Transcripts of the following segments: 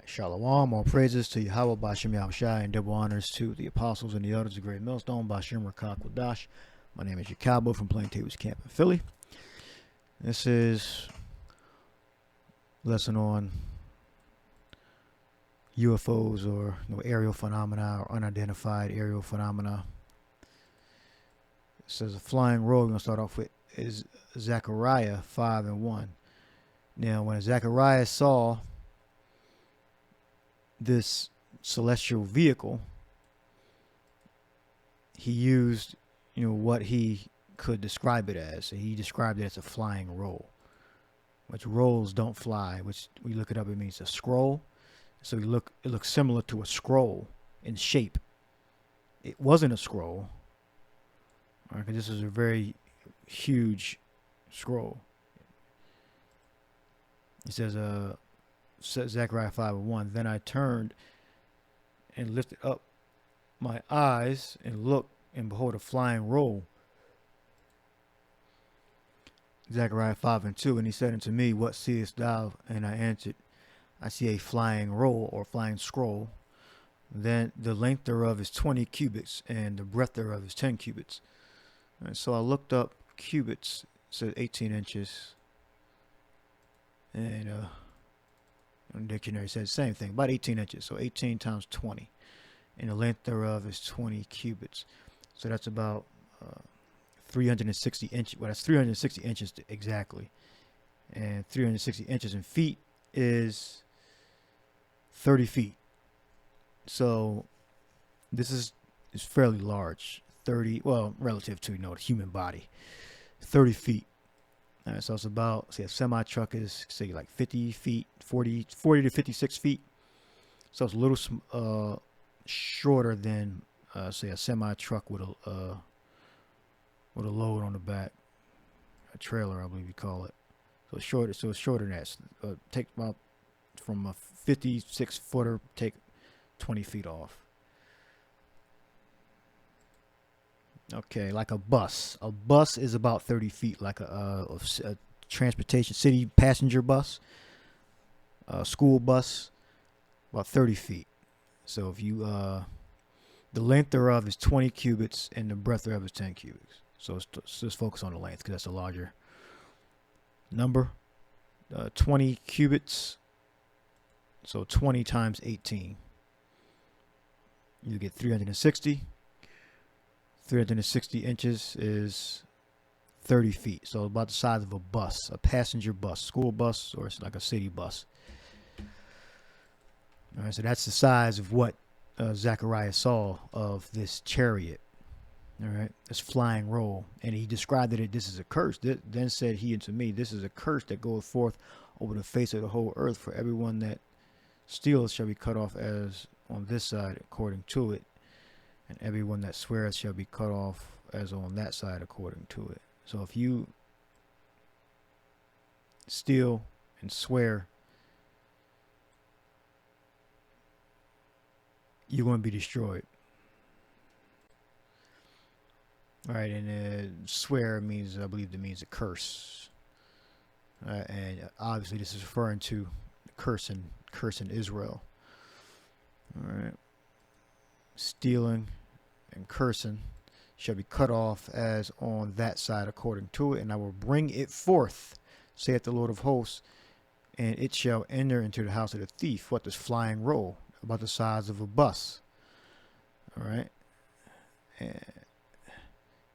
Shalom, all praises to Yahweh Bashem Yahushai, and double honors to the apostles and the elders of Great Millstone, Bashem Rakak Wadash. My name is Yakabo from Plain Tables Camp in Philly. This is lesson on UFOs or aerial phenomena or unidentified aerial phenomena. It says a flying roll. We're going to start off with is Zechariah 5:1. Now, when Zechariah saw this celestial vehicle, he used, what he could describe it as. So he described it as a flying roll, which rolls don't fly, which we look it up, it means a scroll. So it looks similar to a scroll in shape. It wasn't a scroll. Okay, this is a very huge scroll. It says, Zechariah 5:1. Then I turned and lifted up my eyes and looked, and behold, a flying roll. Zechariah 5:2. And he said unto me, What seest thou? And I answered, I see a flying roll or flying scroll. Then the length thereof is 20 cubits, and the breadth thereof is 10 cubits. And so I looked up cubits, it said 18 inches. And the dictionary says the same thing, about 18 inches. So 18 times 20. And the length thereof is 20 cubits. So that's about 360 inches. Well, that's 360 inches exactly. And 360 inches in feet is 30 feet. So this is fairly large. 30, well, relative to, the human body. 30 feet. All right, so it's about, say, a semi-truck is, say, like 50 feet, 40 to 56 feet. So it's a little shorter than, say, a semi-truck with a load on the back, a trailer, I believe you call it. So it's shorter. So it's shorter than that. Take about from a 56-footer, take 20 feet off. Okay, like a bus. A bus is about 30 feet, like a transportation, city passenger bus, a school bus, about 30 feet. So if you, the length thereof is 20 cubits and the breadth thereof is 10 cubits. So let's just focus on the length because that's a larger number. 20 cubits, so 20 times 18. You get 360. 360 inches is 30 feet. So about the size of a bus, a passenger bus, school bus, or it's like a city bus. All right, so that's the size of what Zechariah saw of this chariot. All right, this flying roll. And he described it, this is a curse. Then said he unto me, this is a curse that goeth forth over the face of the whole earth. For everyone that steals shall be cut off as on this side according to it. And everyone that swears shall be cut off as on that side according to it. So if you steal and swear, you're going to be destroyed. All right, and swear means, I believe it means a curse. And obviously this is referring to curse in Israel. All right. Stealing and cursing shall be cut off as on that side according to it, and I will bring it forth, saith the Lord of hosts, and it shall enter into the house of the thief. What, this flying roll, about the size of a bus. All right. And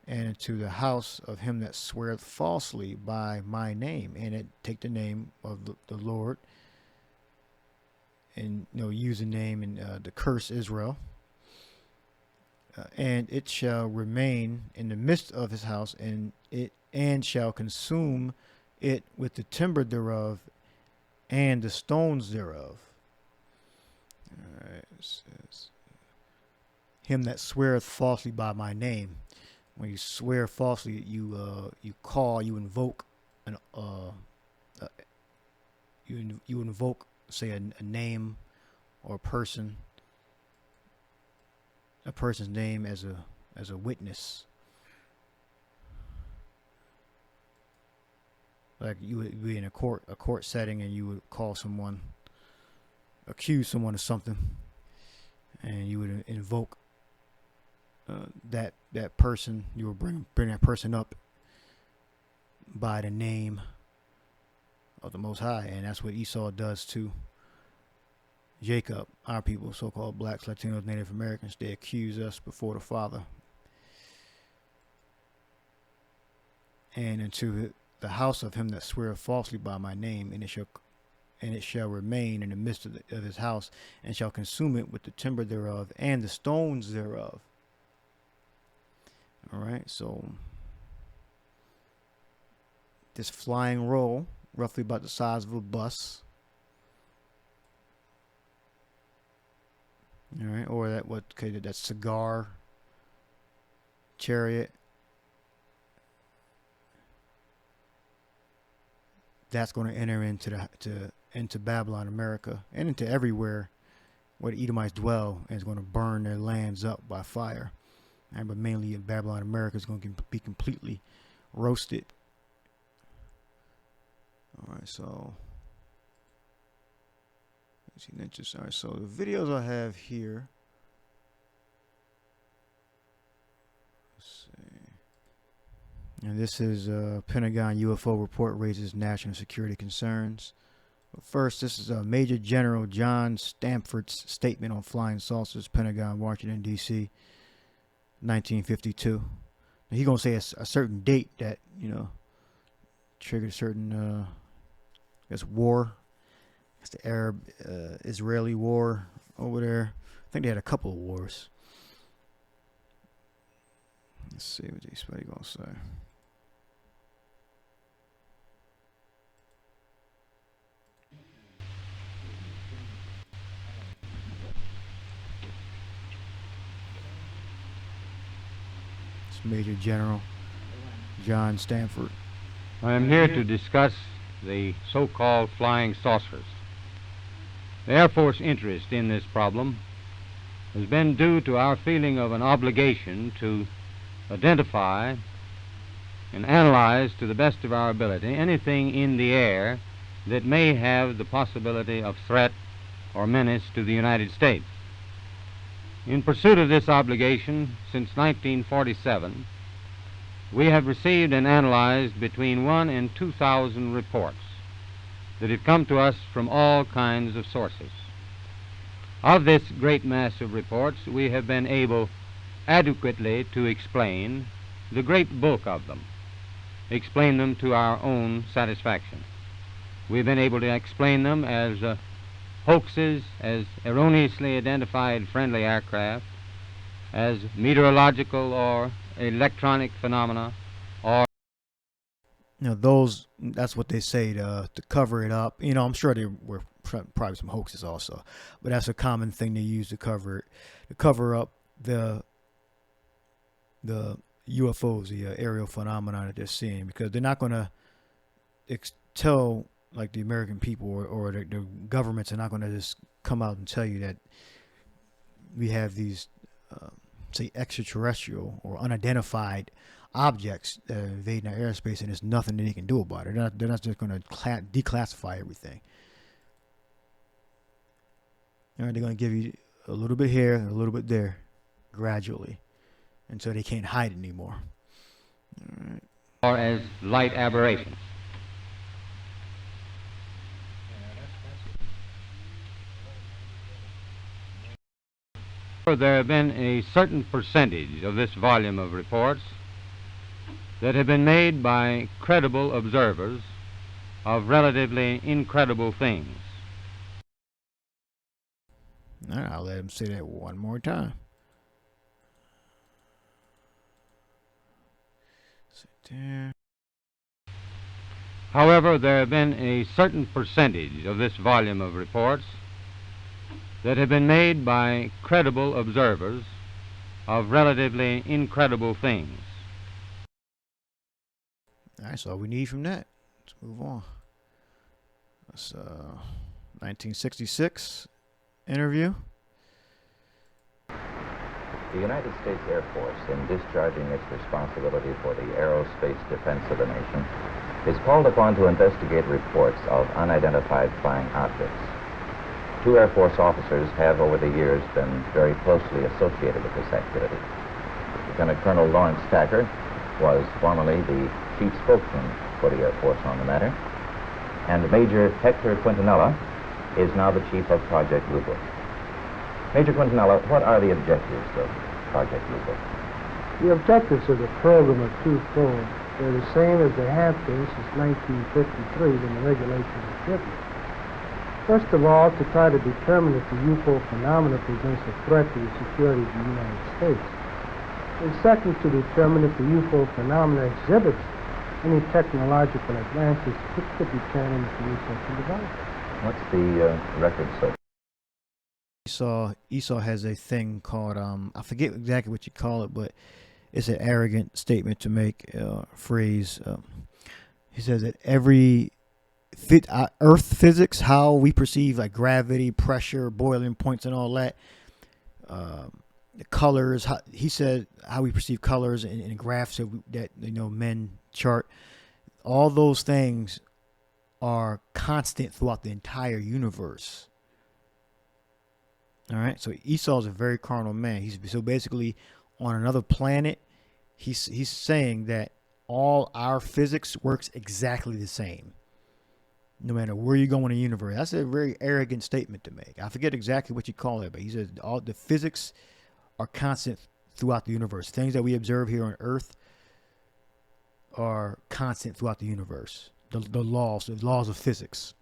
into the house of him that sweareth falsely by my name, and it take the name of the Lord, and use the name and to curse Israel. And it shall remain in the midst of his house, and shall consume it with the timber thereof and the stones thereof. All right, it says, him that sweareth falsely by my name. When you swear falsely, you invoke you invoke, say, a name or a person's name as a witness. Like you would be in a court setting and you would call someone accuse someone of something, and you would invoke that person. You would bring that person up by the name of the Most High, and that's what Esau does to Jacob, our people, so-called blacks, Latinos, Native Americans. They accuse us before the Father. And into the house of him that sweareth falsely by my name, and it shall remain in the midst of his house, and shall consume it with the timber thereof and the stones thereof. All right, so this flying roll, roughly about the size of a bus. All right, or that cigar chariot. That's going to enter into Babylon, America, and into everywhere where the Edomites dwell, and is going to burn their lands up by fire. Right, but mainly in Babylon, America is going to be completely roasted. All right, so all right, so the videos I have here. Let's see. And this is Pentagon UFO report raises national security concerns. But first, this is Major General John Stanford's statement on flying saucers, Pentagon, Washington, D.C., 1952. Now, he's going to say a certain date that, triggered a certain, war. It's the Arab-Israeli war over there. I think they had a couple of wars. Let's see what he's going to say. It's Major General John Stanford. I am here to discuss the so-called flying saucers. The Air Force interest in this problem has been due to our feeling of an obligation to identify and analyze to the best of our ability anything in the air that may have the possibility of threat or menace to the United States. In pursuit of this obligation, since 1947, we have received and analyzed between 1,000 and 2,000 reports that have come to us from all kinds of sources. Of this great mass of reports, we have been able adequately to explain the great bulk of them, explain them to our own satisfaction. We've been able to explain them as hoaxes, as erroneously identified friendly aircraft, as meteorological or electronic phenomena, or that's what they say to cover it up. I'm sure there were probably some hoaxes also, but that's a common thing they use to cover up the UFOs, the aerial phenomena that they're seeing, because they're not going to tell, like, the American people or the governments are not going to just come out and tell you that we have these say extraterrestrial or unidentified objects that are invading our airspace, and there's nothing that they can do about it. They're not just going to declassify everything. All right, they're going to give you a little bit here, a little bit there, gradually, until they can't hide it anymore. All right. Or as light aberrations. There have been a certain percentage of this volume of reports that have been made by credible observers of relatively incredible things. All right, I'll let him say that one more time. Sit there. However, there have been a certain percentage of this volume of reports that have been made by credible observers of relatively incredible things. All right, so all we need from that. Let's move on. That's 1966 interview. The United States Air Force, in discharging its responsibility for the aerospace defense of the nation, is called upon to investigate reports of unidentified flying objects. Two Air Force officers have over the years been very closely associated with this activity. Lieutenant Colonel Lawrence Tacker was formerly the chief spokesman for the Air Force on the matter, and Major Hector Quintanilla is now the chief of Project Blue Book. Major Quintanilla, what are the objectives of Project Blue Book? The objectives of the program are twofold. They're the same as they have been since 1953 when the regulations were given. First of all, to try to determine if the UFO phenomena presents a threat to the security of the United States. And second, to determine if the UFO phenomena exhibits any technological advances which could determine if the UFO can develop. What's the record so far? Esau has a thing called, I forget exactly what you call it, but it's an arrogant statement to make, phrase. He says that every earth physics, how we perceive like gravity, pressure, boiling points and all that, the colors, he said how we perceive colors and graphs that men chart, all those things are constant throughout the entire universe. All right, so Esau is a very carnal man. So basically, on another planet, he's saying that all our physics works exactly the same, no matter where you go in the universe. That's a very arrogant statement to make. I forget exactly what you call it, but he says all the physics are constant throughout the universe. Things that we observe here on Earth are constant throughout the universe. The laws of physics.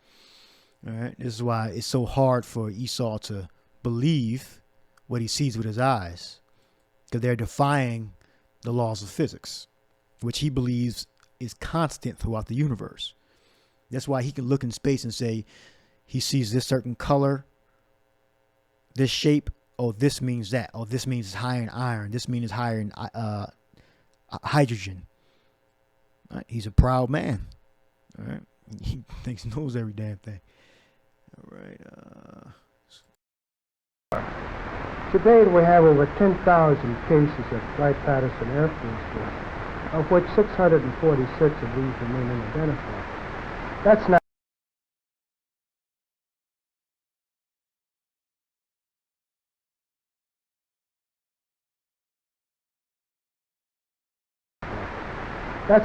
All right, this is why it's so hard for Esau to believe what he sees with his eyes, because they're defying the laws of physics, which he believes is constant throughout the universe. That's why he can look in space and say he sees this certain color, this shape. Oh, this means that. Oh, this means it's higher in iron. This means it's higher in hydrogen. Right? He's a proud man. All right, he thinks he knows every damn thing. All right. To date, we have over 10,000 cases at Wright-Patterson Air Force Base, of which 646 of these remain unidentified. That's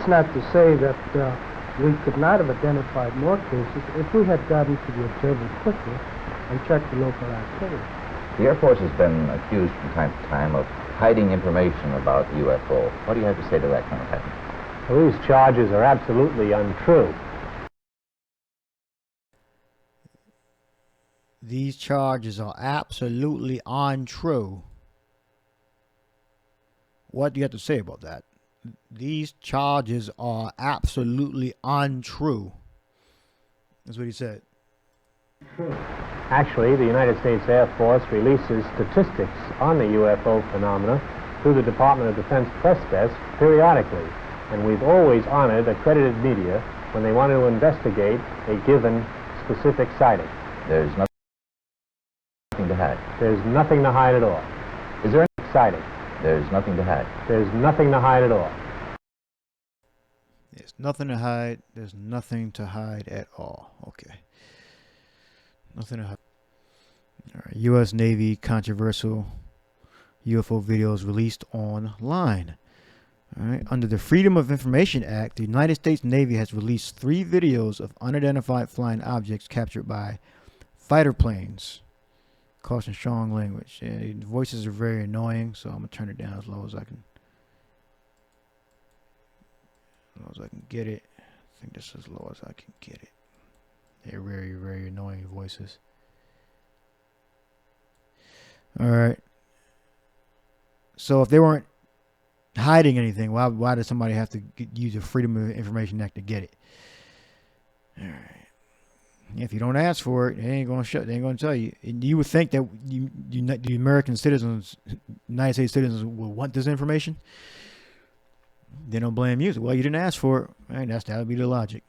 not to say that we could not have identified more cases if we had gotten to the observer quickly and checked the local activity. The Air Force has been accused from time to time of hiding information about UFO. What do you have to say to that, Colonel Patton? Well, these charges are absolutely untrue. These charges are absolutely untrue. What do you have to say about that? These charges are absolutely untrue. That's what he said. Actually, the United States Air Force releases statistics on the UFO phenomena through the Department of Defense press desk periodically, and we've always honored accredited media when they want to investigate a given specific sighting. There's nothing to hide. There's nothing to hide at all. Is there any sighting? There's nothing to hide. There's nothing to hide at all. There's nothing to hide. There's nothing to hide at all. Okay. Nothing to hide. All right. U.S. Navy controversial UFO videos released online. All right. Under the Freedom of Information Act, the United States Navy has released 3 videos of unidentified flying objects captured by fighter planes. Caution strong language. Yeah, the voices are very annoying, so I'm gonna turn it down as low as I can. As low as I can get it. I think this is as low as I can get it. They're very, very annoying voices. All right. So if they weren't hiding anything, why does somebody have to use the Freedom of Information Act to get it? All right. If you don't ask for it, they ain't gonna tell you. And you would think that the American citizens, United States citizens, will want this information. They don't blame you. Well, you didn't ask for it. Right? That would be the logic.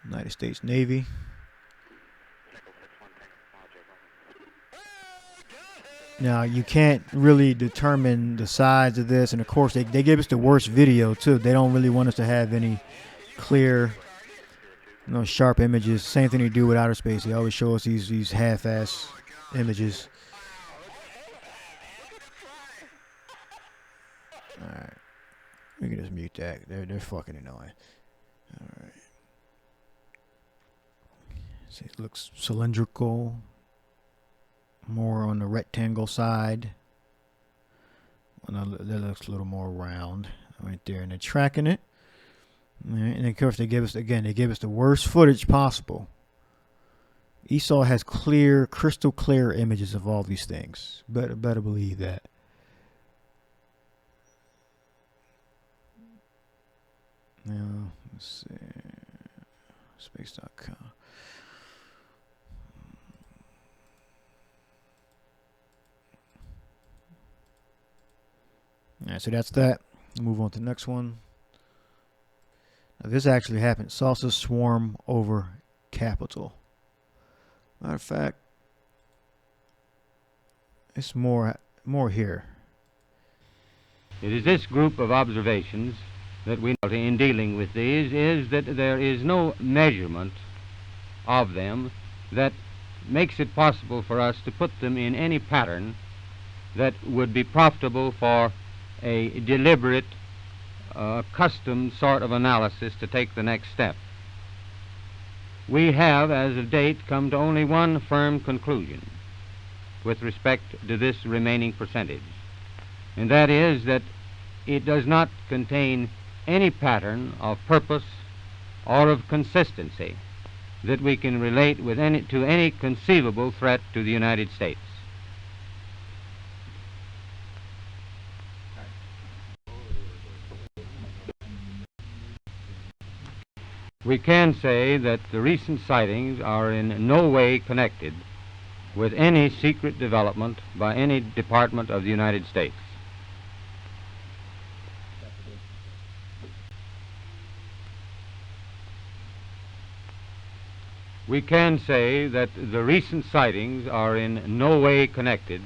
United States Navy. Now, you can't really determine the size of this. And, of course, they give us the worst video, too. They don't really want us to have any clear, sharp images. Same thing they do with outer space. They always show us these half-ass images. All right. We can just mute that. They're fucking annoying. All right. See, it looks cylindrical. More on the rectangle side. Well, that looks a little more round right there, and they're tracking it. Right, and of course, they give us the worst footage possible. Esau has crystal clear images of all these things. Better believe that. Now, let's see. Space.com. All right, so that's that. Move on to the next one. Now, this actually happened. Salsa Swarm over Capitol. Matter of fact, it's more here. It is this group of observations that we know in dealing with these is that there is no measurement of them that makes it possible for us to put them in any pattern that would be profitable for a deliberate, custom sort of analysis to take the next step. We have, as of date, come to only one firm conclusion with respect to this remaining percentage, and that is that it does not contain any pattern of purpose or of consistency that we can relate with to any conceivable threat to the United States. We can say that the recent sightings are in no way connected with any secret development by any department of the United States. We can say that the recent sightings are in no way connected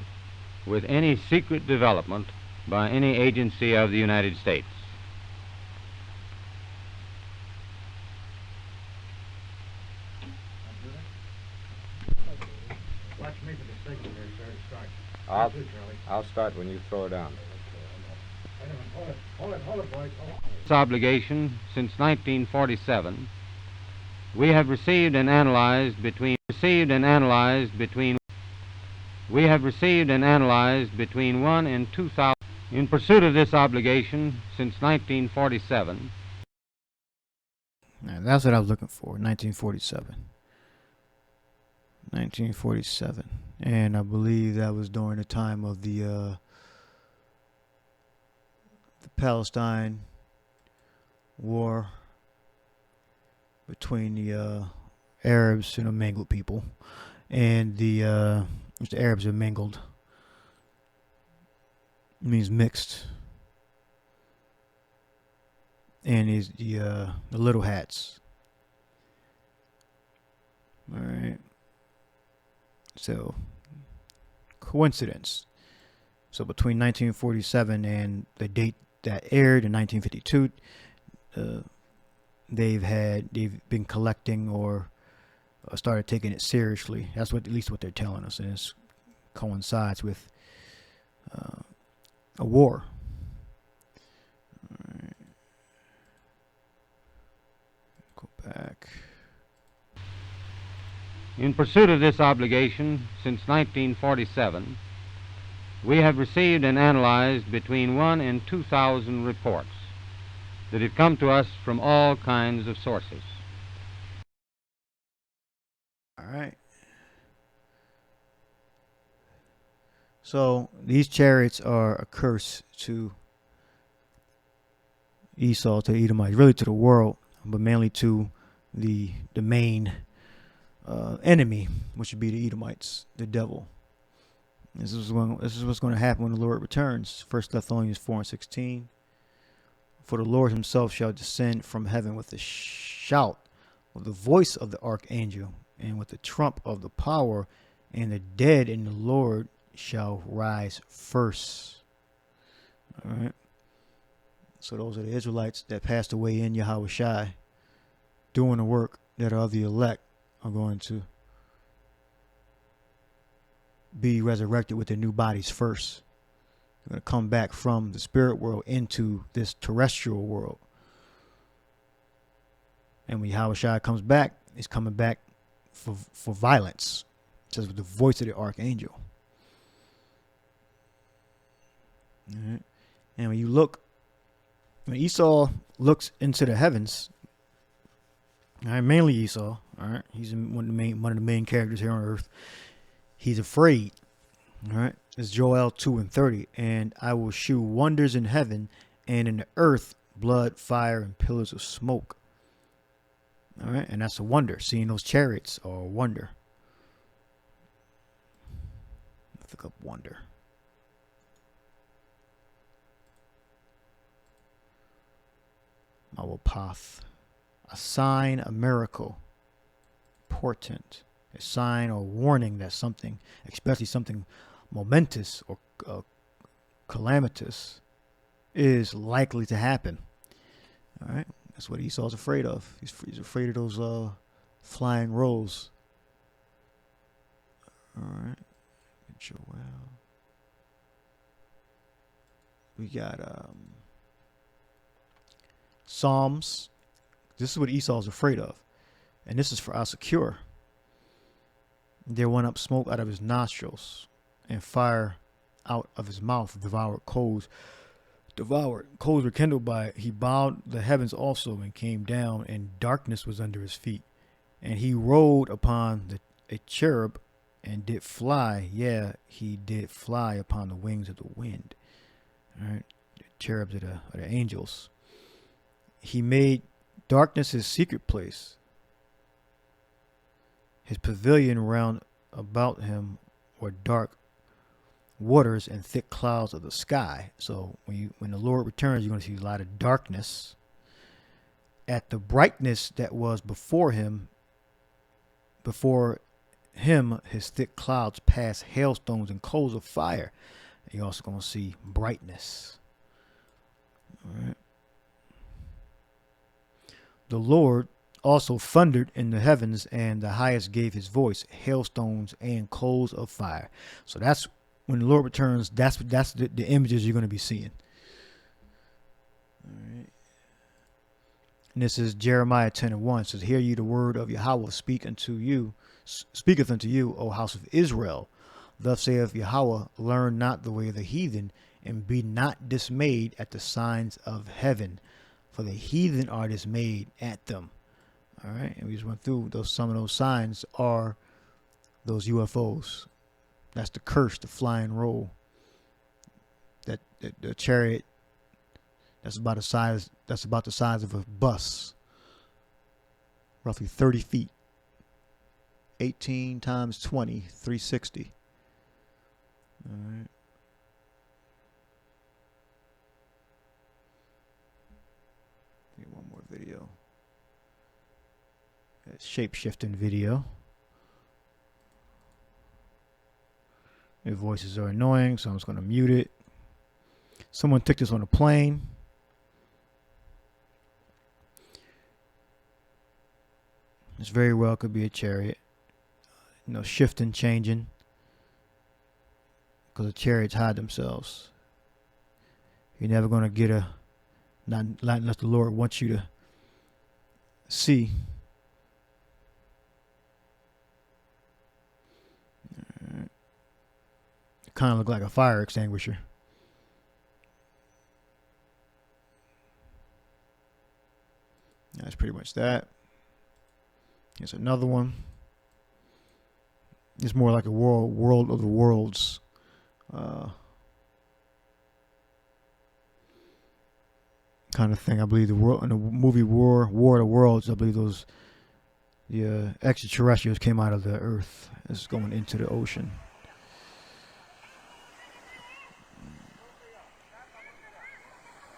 with any secret development by any agency of the United States. I'll start when you throw it down. Hold it, boys. This obligation since 1947, we have received and analyzed between 1 and 2,000. In pursuit of this obligation since 1947. Now, that's what I was looking for. 1947. 1947. And I believe that was during the time of the Palestine war between the Arabs, mangled people, and the Arabs are mingled. It means mixed. And is the little hats. All right. So, coincidence. So between 1947 and the date that aired in 1952, they've been collecting or started taking it seriously. That's at least what they're telling us, and it coincides with a war. All right. Go back. In pursuit of this obligation since 1947, we have received and analyzed between 1 and 2,000 reports that have come to us from all kinds of sources. All right. So these chariots are a curse to Esau, to the Edomites, really to the world, but mainly to the main enemy, which would be the Edomites, the devil. This is what's going to happen when the Lord returns. 1 Thessalonians 4:16. For the Lord himself shall descend from heaven with a shout, with the voice of the archangel, and with the trump of the power, and the dead in the Lord shall rise first. All right. So those are the Israelites that passed away in Yahushua doing the work that are of the elect are going to be resurrected with their new bodies first. They're going to come back from the spirit world into this terrestrial world. And when Yahushua comes back, he's coming back for violence. It says with the voice of the archangel. All right. And when you look, when Esau looks into the heavens, all right, mainly Esau, all right, he's one of the main characters here on earth. He's afraid. All right, it's Joel 2:30, and I will shew wonders in heaven and in the earth, blood, fire, and pillars of smoke. All right, and that's a wonder. Seeing those chariots are a wonder. Let's look up wonder. Mawapath. A sign, a miracle, portent, a sign or warning that something, especially something momentous or calamitous, is likely to happen. All right, that's what Esau's afraid of. He's afraid of those flying rolls. All right, Joel. We got Psalms. This is what Esau's afraid of. And this is for our secure. There went up smoke out of his nostrils, and fire out of his mouth devoured coals. Coals were kindled by it. He bowed the heavens also and came down, and darkness was under his feet. And he rode upon a cherub and did fly. Yeah, he did fly upon the wings of the wind. All right, the cherubs are the angels. He made darkness his secret place. His pavilion round about him were dark waters and thick clouds of the sky. So when the Lord returns, you're going to see a lot of darkness. At the brightness that was before him, his thick clouds passed hailstones and coals of fire. And you're also going to see brightness. All right. The Lord also thundered in the heavens, and the highest gave his voice, hailstones and coals of fire. So that's when the Lord returns. That's the images you're going to be seeing. All right. And this is Jeremiah 10:1. It says, "Hear ye the word of Yahweh speaketh unto you, O house of Israel. Thus saith Yahweh, learn not the way of the heathen, and be not dismayed at the signs of heaven. For the heathen are dismayed at them." All right, and we just went through some of those signs are those UFOs. That's the curse, the flying roll. That the chariot. That's about the size of a bus. Roughly 30 feet. 18 times 20, 360. All right. One more video. Shape-shifting video. Their voices are annoying, so I'm just going to mute it. Someone took this on a plane. This very well could be a chariot. Shifting, changing. Because the chariots hide themselves. You're never going to get not unless the Lord wants you to see. It kind of look like a fire extinguisher. That's pretty much that. Here's another one. It's more like a world of the worlds. Kind of thing. I believe in the movie War of the Worlds, I believe the extraterrestrials came out of the earth. It's going into the ocean.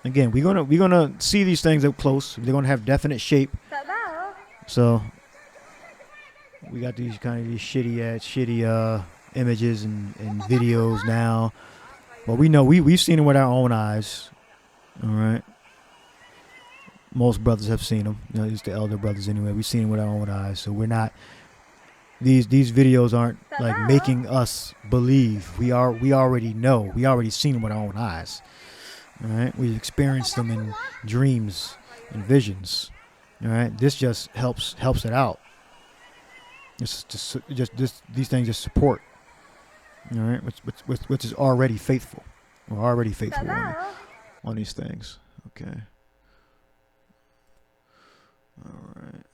Again, we're gonna see these things up close. They're gonna have definite shape. So we got these shitty images and videos now. But we know we've seen them with our own eyes. All right. Most brothers have seen them. You know, it's the elder brothers anyway. We've seen them with our own eyes. So we're not. These videos aren't like making us believe. We already know. We already seen them with our own eyes. All right. We experienced them in dreams and visions. All right. This just helps it out. These things just support. All right, which is already faithful. We're already faithful on these things. Okay. All right.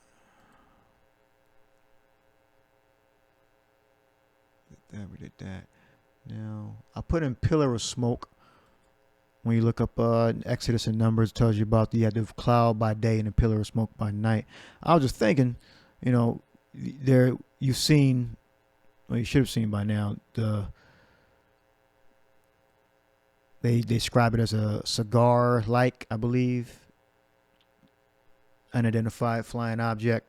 We did that. Now, I put in pillar of smoke. When you look up Exodus and Numbers, it tells you about you had the cloud by day and the pillar of smoke by night. I was just thinking, you know, you've seen, well, you should have seen by now, they describe it as a cigar-like, I believe, unidentified flying object.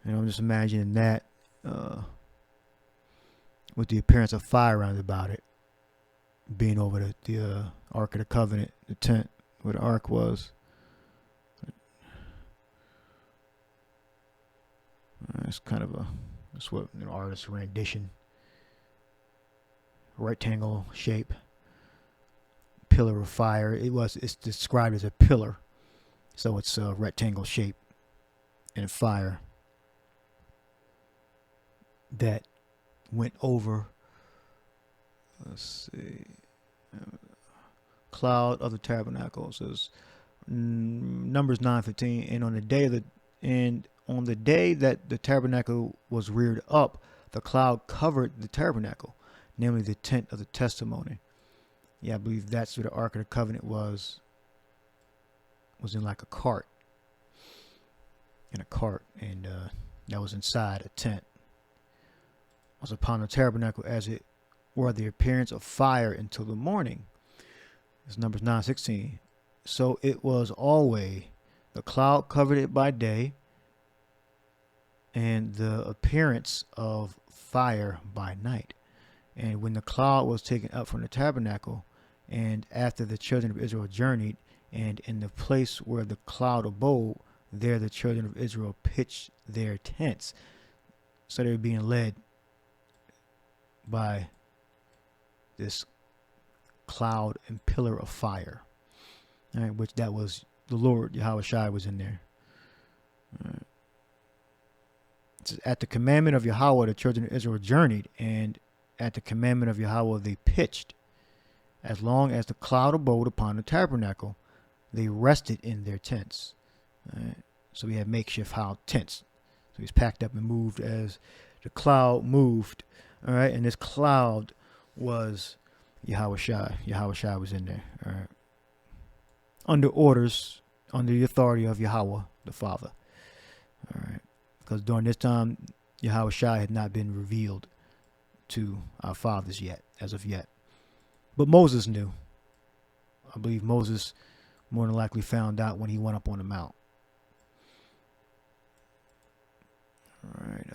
And I'm just imagining that with the appearance of fire around about it, being over the Ark of the Covenant, the tent where the Ark was. It's kind of that's what an artist's rendition. Rectangle shape. Pillar of fire. It's described as a pillar. So it's a rectangle shape and fire that went over, let's see, cloud of the tabernacle. Says Numbers 9:15, and on the day that the tabernacle was reared up, the cloud covered the tabernacle, namely the tent of the testimony. Yeah, I believe that's where the Ark of the Covenant was in like a cart. In a cart, and that was inside a tent. Was upon the tabernacle as it were the appearance of fire until the morning. It's Numbers 9:16. So it was always the cloud covered it by day, and the appearance of fire by night. And when the cloud was taken up from the tabernacle, and after the children of Israel journeyed, and in the place where the cloud abode, there the children of Israel pitched their tents. So they were being led by this cloud and pillar of fire. All right, which that was the Lord, Yahweh was in there. All right. It says, at the commandment of Yahweh, the children of Israel journeyed, and at the commandment of Yahweh they pitched. As long as the cloud abode upon the tabernacle, they rested in their tents. All right. So we have makeshift tents. So he's packed up and moved as the cloud moved. All right, and this cloud was Yahweh. Yahweh was in there. All right. Under orders, under the authority of Yahweh, the Father. All right. Because during this time, Yahweh had not been revealed to our fathers yet, as of yet. But Moses knew. I believe Moses more than likely found out when he went up on the mount. All right.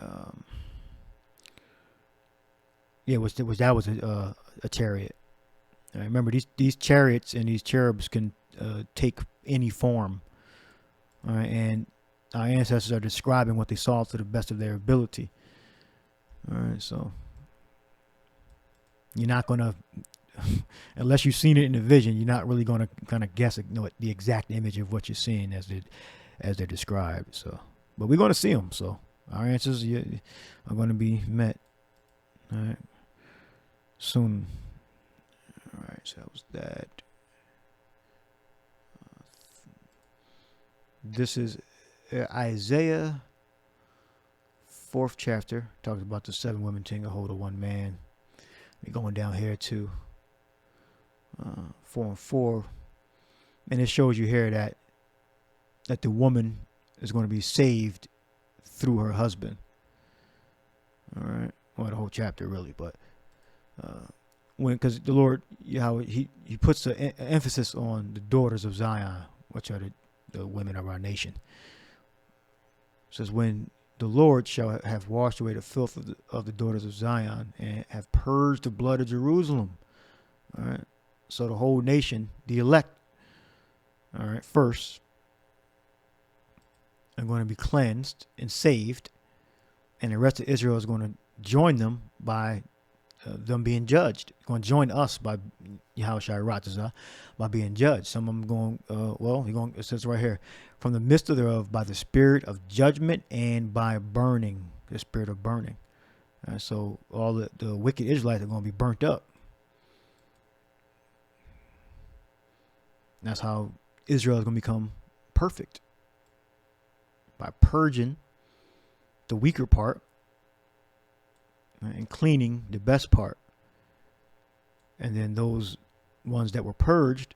Yeah, that was a chariot. Right, remember, these chariots and these cherubs can take any form. All right, and our ancestors are describing what they saw to the best of their ability. All right, so you're not gonna, unless you've seen it in a vision, you're not really gonna kind of guess the exact image of what you're seeing as they're described. So, but we're gonna see them. So our answers are gonna be met. All right. Soon. All right, so that was that. This is Isaiah 4th chapter. Talks about the 7 women taking a hold of one man. We're going down here to 4:4, and it shows you here that the woman is going to be saved through her husband. All right, well, the whole chapter really, but because the Lord, he puts an emphasis on the daughters of Zion, which are the women of our nation. It says, when the Lord shall have washed away the filth of the daughters of Zion, and have purged the blood of Jerusalem. All right. So the whole nation, the elect, all right, first, are going to be cleansed and saved, and the rest of Israel is going to join them by them being judged. Going to join us by Yahushua by being judged. Some of them going, it says right here, from the midst of thereof by the spirit of judgment and by burning, the spirit of burning. So all the wicked Israelites are going to be burnt up. That's how Israel is going to become perfect, by purging the weaker part and cleaning the best part. And then those ones that were purged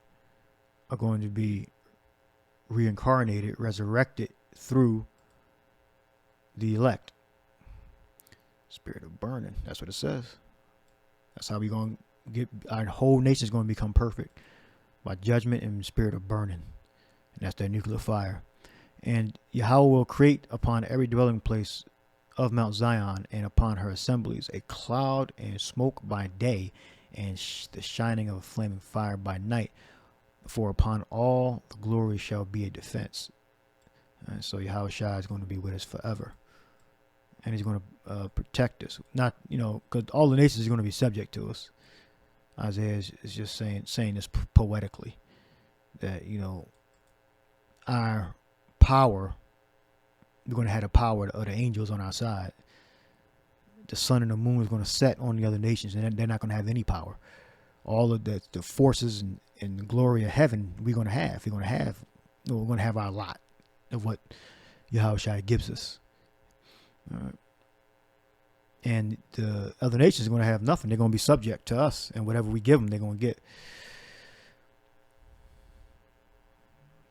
are going to be reincarnated, resurrected through the elect. Spirit of burning. That's what it says. That's how we're going to get, our whole nation is going to become perfect, by judgment and spirit of burning. And that's that nuclear fire. And Yahweh will create upon every dwelling place of Mount Zion and upon her assemblies a cloud and smoke by day, and the shining of a flaming fire by night. For upon all the glory shall be a defense. And so Yahushua is going to be with us forever, and he's going to protect us. Not, because all the nations are going to be subject to us. Isaiah is just saying this poetically, that our power, we're going to have the power of the angels on our side. The sun and the moon is going to set on the other nations, and they're not going to have any power. All of the forces and the glory of heaven we're going to have. We're going to have our lot of what Yahushua gives us. And the other nations are going to have nothing. They're going to be subject to us, and whatever we give them, they're going to get.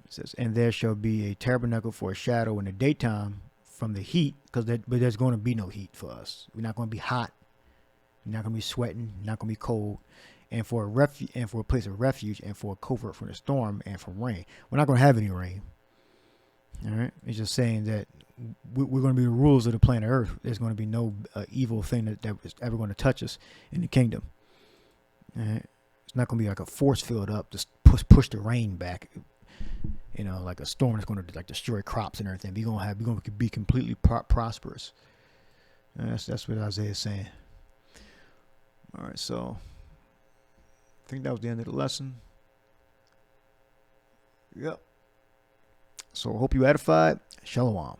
It says, and there shall be a tabernacle for a shadow in the daytime from the heat, but there's going to be no heat for us. We're not going to be hot. We're not going to be sweating. We're not going to be cold. And for a place of refuge, and for a covert from the storm and from rain. We're not going to have any rain. All right. It's just saying that we're going to be the rulers of the planet Earth. There's going to be no evil thing that is ever going to touch us in the kingdom. All right. It's not going to be like a force field up to push the rain back. Like a storm that's going to destroy crops and everything. We're going to be completely prosperous. That's what Isaiah is saying. All right. So I think that was the end of the lesson. Yep. So I hope you edified. Shalom.